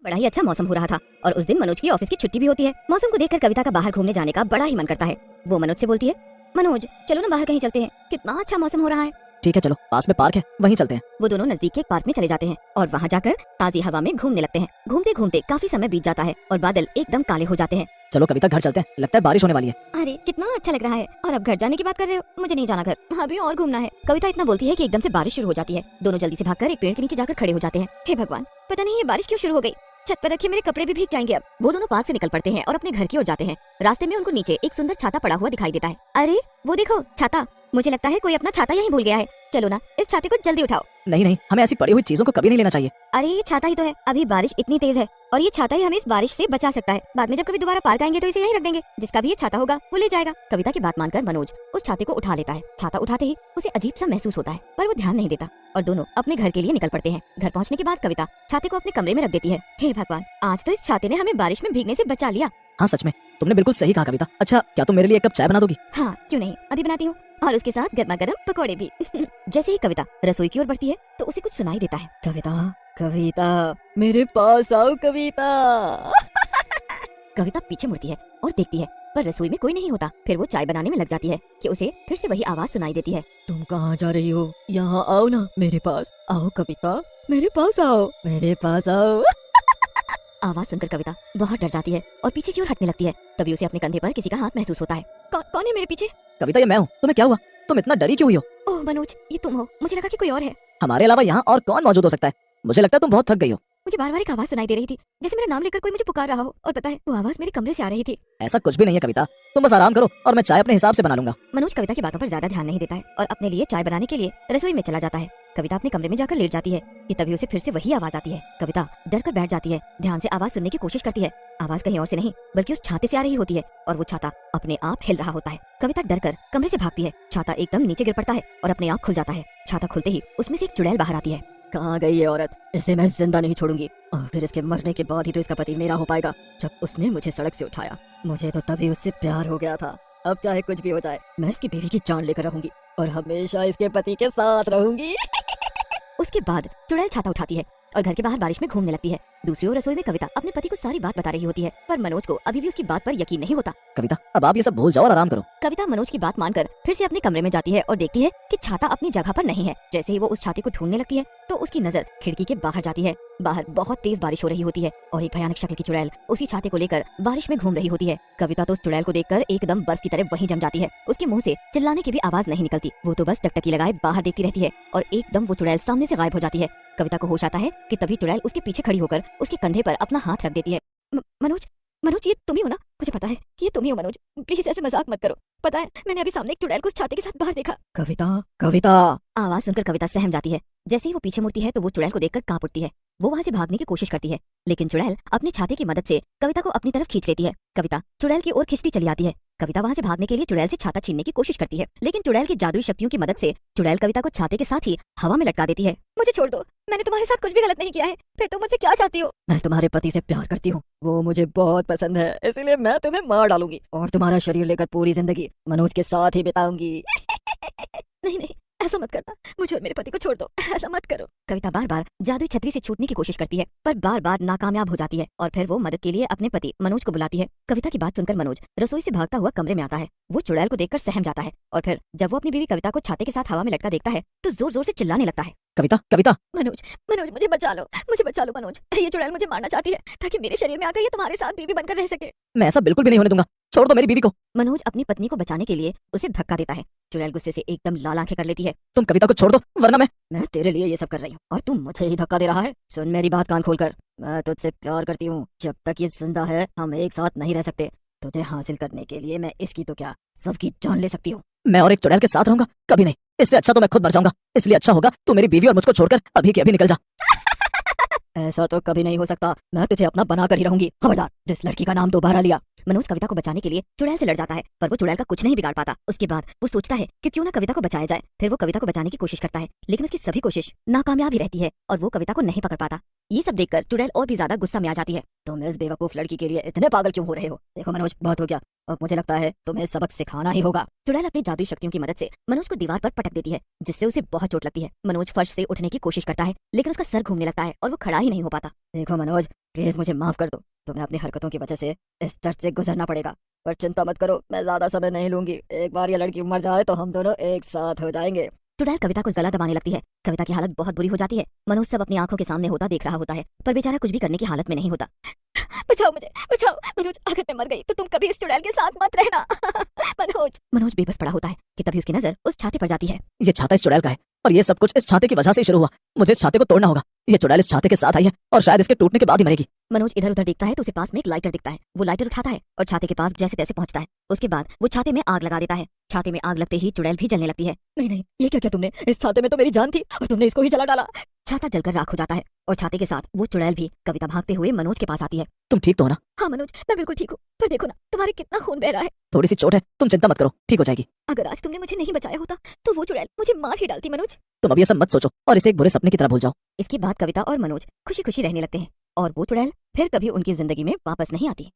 बड़ा ही अच्छा मौसम हो रहा था और उस दिन मनोज की ऑफिस की छुट्टी भी होती है। मौसम को देखकर कविता का बाहर घूमने जाने का बड़ा ही मन करता है। वो मनोज से बोलती है, मनोज चलो ना बाहर कहीं चलते हैं, कितना अच्छा मौसम हो रहा है। ठीक है चलो, पास में पार्क है वहीं चलते हैं। वो दोनों नजदीक के एक पार्क में चले जाते हैं और वहाँ जाकर ताजी हवा में घूमने लगते हैं। घूमते घूमते काफी समय बीत जाता है और बादल एकदम काले हो जाते हैं। चलो कविता घर चलते हैं, लगता है बारिश होने वाली है। अरे कितना अच्छा लग रहा है। और अब घर जाने की बात कर रहे हो? मुझे नहीं जाना घर, अभी और घूमना है। कविता इतना बोलती है कि एकदम से बारिश शुरू हो जाती है। दोनों जल्दी से भागकर एक पेड़ के नीचे जाकर खड़े हो जाते हैं। हे भगवान, पता नहीं ये बारिश क्यों शुरू हो गई। छत पर रखे मेरे कपड़े भी भीग जाएंगे अब। वो दोनों पार्क से निकल पड़ते हैं और अपने घर की ओर जाते हैं। रास्ते में उनको नीचे एक सुंदर छाता पड़ा हुआ दिखाई देता है। अरे वो देखो छाता, मुझे लगता है कोई अपना छाता यहीं भूल गया है। चलो ना इस छाते को जल्दी उठाओ। नहीं नहीं, हमें ऐसी पड़ी हुई चीजों को कभी नहीं लेना चाहिए। अरे ये छाता ही तो है, अभी बारिश इतनी तेज है और ये छाता ही हमें इस बारिश से बचा सकता है। बाद में जब कभी दोबारा पार्क आएंगे तो इसे यहीं रख देंगे, जिसका भी ये छाता होगा वो ले जाएगा। कविता की बात मानकर मनोज उस छाते को उठा लेता है। छाता उठाते ही उसे अजीब सा महसूस होता है पर वो ध्यान नहीं देता और दोनों अपने घर के लिए निकल पड़ते हैं। घर पहुंचने के बाद कविता छाते को अपने कमरे में रख देती है। हे भगवान, आज तो इस छाते ने हमें बारिश में भीगने से बचा लिया। हाँ सच में, तुमने बिल्कुल सही कहा कविता। अच्छा क्या तुम मेरे लिए एक कप चाय बना दोगी? हाँ क्यों नहीं, अभी बनाती हूँ, और उसके साथ गर्मा गर्म पकौड़े भी। जैसे ही कविता रसोई की ओर बढ़ती है तो उसे कुछ सुनाई देता है। कविता कविता मेरे पास आओ कविता। कविता पीछे मुड़ती है और देखती है पर रसोई में कोई नहीं होता। फिर वो चाय बनाने में लग जाती है कि उसे फिर से वही आवाज सुनाई देती है। तुम कहाँ जा रही हो? यहाँ आओ ना मेरे पास। आओ कविता, मेरे पास आओ, मेरे पास आओ। आवाज सुनकर कविता बहुत डर जाती है और पीछे की ओर हटने लगती है। तभी उसे अपने कंधे पर किसी का हाथ महसूस होता है। कौन है मेरे पीछे? कविता ये मैं हूँ। तुम्हें क्या हुआ? तुम इतना डरी क्यों हुई हो? ओह मनोज, ये तुम हो। मुझे लगा कि कोई और है। हमारे अलावा यहाँ और कौन मौजूद हो सकता है? मुझे लगता है तुम बहुत थक गई हो। मुझे बार बार एक आवाज सुनाई दे रही थी, जैसे मेरा नाम लेकर कोई मुझे पुकार रहा हो। और पता है वो आवाज मेरे कमरे से आ रही थी। ऐसा कुछ भी नहीं है कविता, तुम बस आराम करो और मैं चाय अपने हिसाब से बना लूंगा। मनोज कविता की बातों पर ज्यादा ध्यान नहीं देता है और अपने लिए चाय बनाने के लिए रसोई में चला जाता है। कविता अपने कमरे में जाकर लेट जाती है कि तभी उसे फिर से वही आवाज आती है। कविता डर कर बैठ जाती है, ध्यान से आवाज सुनने की कोशिश करती है। आवाज कहीं और से नहीं बल्कि उस छाते से आ रही होती है और वो छाता अपने आप हिल रहा होता है। कविता डर कर कमरे से भागती है। छाता एकदम नीचे गिर पड़ता है और अपने आप खुल जाता है। छाता खुलते ही उसमें से एक चुड़ैल बाहर आती है। कहाँ गई ये औरत? इसे मैं जिंदा नहीं छोड़ूंगी और फिर इसके मरने के बाद ही तो इसका पति मेरा हो पाएगा। जब उसने मुझे सड़क से उठाया मुझे तो तभी उससे प्यार हो गया था। अब चाहे कुछ भी हो जाए मैं इसकी बीवी की जान लेकर रहूंगी और हमेशा इसके पति के साथ रहूंगी। उसके बाद चुड़ैल छाता उठाती है और घर के बाहर बारिश में घूमने लगती है। दूसरी ओर रसोई में कविता अपने पति को सारी बात बता रही होती है पर मनोज को अभी भी उसकी बात पर यकीन नहीं होता। कविता अब आप ये सब भूल जाओ और आराम करो। कविता मनोज की बात मानकर फिर से अपने कमरे में जाती है और देखती है कि छाता अपनी जगह पर नहीं है। जैसे ही वो उस छाते को ढूंढने लगती है तो उसकी नजर खिड़की के बाहर जाती है। बाहर बहुत तेज बारिश हो रही होती है और एक भयानक शक्ल की चुड़ैल उसी छाते को लेकर बारिश में घूम रही होती है। कविता तो उस चुड़ैल को देखकर एकदम बर्फ की तरह वहीं जम जाती है। उसके मुंह से चिल्लाने की भी आवाज नहीं निकलती। वो तो बस टकटकी लगाए बाहर देखती रहती है और एकदम वो चुड़ैल सामने से गायब हो जाती है। कविता को होश आता है कि तभी चुड़ैल उसके पीछे खड़ी होकर उसके कंधे पर अपना हाथ रख देती है। मनोज, मनोज ये तुम ही हो ना? मुझे पता है कि ये तुम ही हो मनोज, प्लीज ऐसे मजाक मत करो। पता है मैंने अभी सामने एक चुड़ैल को उस छाते के साथ बाहर देखा। कविता कविता। आवाज सुनकर कविता सहम जाती है। जैसे ही वो पीछे मुड़ती है तो वो चुड़ैल को देखकर कांप उठती है। वो वहां से भागने की कोशिश करती है लेकिन चुड़ैल अपने छाते की मदद से कविता को अपनी तरफ खींच लेती है। कविता चुड़ैल की ओर खिंचती चली आती है। कविता वहां से भागने के लिए चुड़ैल से छाता छीनने की कोशिश करती है लेकिन चुड़ैल की जादुई शक्तियों की मदद से चुड़ैल कविता को छाते के साथ ही हवा में लटका देती है। मुझे छोड़ दो, मैंने तुम्हारे साथ कुछ भी गलत नहीं किया है, फिर तुम मुझसे क्या चाहती हो? मैं तुम्हारे पति से प्यार करती हूँ, वो मुझे बहुत पसंद है, इसलिए मैं तुम्हें मार डालूंगी और तुम्हारा शरीर लेकर पूरी जिंदगी मनोज के साथ ही बिताऊंगी। नहीं नहीं, ऐसा मत करना, मुझे और मेरे पति को छोड़ दो, ऐसा मत करो। कविता बार बार जादुई छतरी से छूटने की कोशिश करती है पर बार बार नाकामयाब हो जाती है और फिर वो मदद के लिए अपने पति मनोज को बुलाती है। कविता की बात सुनकर मनोज रसोई से भागता हुआ कमरे में आता है। वो चुड़ैल को देखकर सहम जाता है और फिर जब वो अपनी बीवी कविता को छाते के साथ हवा में लटका देखता है तो जोर जोर से चिल्लाने लगता है। कविता कविता। मनोज, मनोज मुझे बचा लो मनोज, ये चुड़ैल मुझे मारना चाहती है ताकि मेरे शरीर में आकर ये तुम्हारे साथ बीवी बनकर रह सके। मैं ऐसा बिल्कुल भी नहीं होने दूंगा, छोड़ दो मेरी बीवी को। मनोज अपनी पत्नी को बचाने के लिए उसे धक्का देता है। चुड़ैल गुस्से से एकदम लाल आंखें कर लेती है। तुम कविता को छोड़ दो वरना मैं तेरे लिए ये सब कर रही हूँ और तुम मुझे ही धक्का दे रहा है। सुन मेरी बात कान खोलकर, मैं तुझसे प्यार करती हूँ। जब तक ये जिंदा है हम एक साथ नहीं रह सकते। तुझे हासिल करने के लिए मैं इसकी तो क्या सबकी जान ले सकती हूँ। मैं और एक चुड़ैल के साथ रहूंगा? कभी नहीं, इससे अच्छा तो मैं खुद मर जाऊंगा। इसलिए अच्छा होगा तू मेरी बीवी और मुझको छोड़कर अभी के अभी निकल जा। ऐसा तो कभी नहीं हो सकता, मैं तुझे अपना बना कर ही रहूंगी। खबरदार जिस लड़की का नाम दोबारा लिया। मनोज कविता को बचाने के लिए चुड़ैल से लड़ जाता है पर वो चुड़ैल का कुछ नहीं बिगाड़ पाता। उसके बाद वो सोचता है कि क्यों ना कविता को बचाया जाए। फिर वो कविता को बचाने की कोशिश करता है लेकिन उसकी सभी कोशिश नाकामयाब ही रहती है और वो कविता को नहीं पकड़ पाता। ये सब देखकर चुड़ैल और भी ज्यादा गुस्सा में आ जाती है। तुम इस बेवकूफ लड़की के लिए इतने पागल क्यों हो रहे हो? देखो मनोज, बहुत हो गया। अब मुझे लगता है तुम्हें सबक सिखाना ही होगा। चुड़ैल अपनी जादुई शक्तियों की मदद से मनोज को दीवार पर पटक देती है, जिससे उसे बहुत चोट लगती है। मनोज फर्श से उठने की कोशिश करता है, लेकिन उसका सर घूमने लगता है और वो खड़ा ही नहीं हो पाता। देखो मनोज, प्लीज मुझे माफ कर दो। तुम्हें अपनी हरकतों की वजह से इस दर्द से गुजरना पड़ेगा, पर चिंता मत करो, मैं ज्यादा समय नहीं लूंगी। एक बार ये लड़की मर जाए तो हम दोनों एक साथ हो जाएंगे। चुड़ैल कविता को गला दबाने लगती है। कविता की हालत बहुत बुरी हो जाती है। मनोज सब अपनी आंखों के सामने होता देख रहा होता है, पर बेचारा कुछ भी करने की हालत में नहीं होता। बचाओ मुझे, बचाओ मनोज, अगर मैं मर गई तो तुम कभी इस चुड़ैल के साथ मत रहना। मनोज बेबस पड़ा होता है कि तभी उसकी नजर उस छाते पर जाती है। ये छाता इस चुड़ैल का है और ये सब कुछ इस छाते की वजह से ही शुरू हुआ। मुझे इस छाते को तोड़ना होगा। ये चुड़ैल इस छाते के साथ आई है और शायद इसके टूटने के बाद ही मरेगी। मनोज इधर उधर देखता है तो उसे पास में एक लाइटर दिखता है। वो लाइटर उठाता है और छाते के पास जैसे तैसे पहुंचता है। उसके बाद वो छाते में आग लगा देता है। छाते में आग लगते ही चुड़ैल भी जलने लगती है। नहीं नहीं, ये क्या किया तुमने? इस छाते में तो मेरी जान थी और तुमने इसको ही जला डाला। छाता जलकर राख हो जाता है और छाते के साथ वो चुड़ैल भी। कविता भागते हुए मनोज के पास आती है। तुम ठीक तो हो ना? हाँ मनोज, मैं बिल्कुल ठीक हूँ, पर देखो ना तुम्हारे कितना खून बह रहा है। थोड़ी सी चोट है, तुम चिंता मत करो, ठीक हो जाएगी। अगर आज तुमने मुझे नहीं बचाया होता तो वो चुड़ैल मुझे मार ही डालती। मनोज, तुम अब ये सब मत सोचो और इसे एक बुरे सपने की तरह भूल जाओ। इसके बाद कविता और मनोज खुशी खुशी रहने लगते हैं और वो चुड़ैल फिर कभी उनकी जिंदगी में वापस नहीं आती।